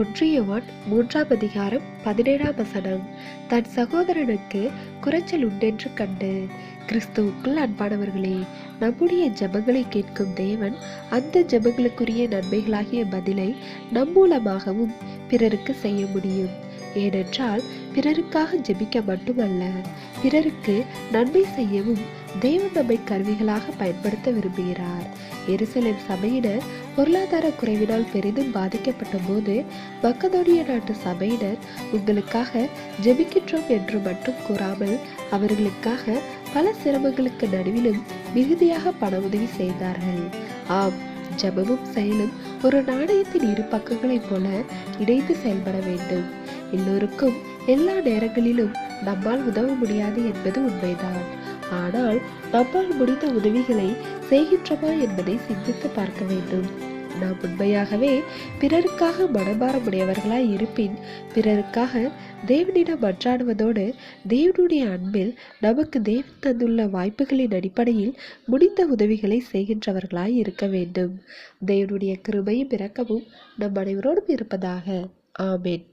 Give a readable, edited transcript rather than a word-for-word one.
ஒன்றியவான் 3:17 தன் சகோதரனுக்கு குறைச்சல் உண்டென்று கண்டு. கிறிஸ்துவுக்குள் அன்பானவர்களே, நம்முடைய ஜெபங்களை கேட்கும் தேவன் அந்த ஜெபங்களுக்குரிய நன்மைகளாகிய பதிலை நம் மூலமாகவும் பிறருக்கு செய்ய முடியும். ஏனென்றால் பிறருக்காக ஜெபிக்க மட்டுமல்ல, பிறருக்கு நன்மை செய்யவும் தேவன் நம்மை கருவிகளாக பயன்படுத்த விரும்புகிறார். எருசலேம் சபையினர் பொருளாதார குறைவினால் பெரிதும் பாதிக்கப்பட்ட போது மக்கதோனிய நாட்டு சபையினர் உங்களுக்காக ஜெபிக்கின்றோம் என்று மட்டும் கூறாமல் அவர்களுக்காக பல சிரமங்களுக்கு நடுவிலும் மிகுதியாக பண உதவி செய்தார்கள். ஆம், ஜெபமும் செயலும் ஒரு நாணயத்தின் இரு பக்கங்களைப் போல இணைந்து செயல்பட வேண்டும். எல்லோருக்கும் எல்லா நேரங்களிலும் நம்மால் உதவ முடியாது என்பது உண்மைதான். ஆனால் நம்மால் முடிந்த உதவிகளை செய்கின்றோமா என்பதை சிந்தித்து பார்க்க வேண்டும். நாம் உண்மையாகவே பிறருக்காக மனமாறமுடையவர்களாய் இருப்பின், பிறருக்காக தேவனிடம் மன்றாடுவதோடு தேவனுடைய அன்பில் நமக்கு தேவன் தந்துள்ள வாய்ப்புகளின் அடிப்படையில் முடிந்த உதவிகளை செய்கின்றவர்களாய் இருக்க வேண்டும். தேவனுடைய கிருபையும் இரக்கமும் நம் அனைவரோடும் இருப்பதாக. ஆமென்.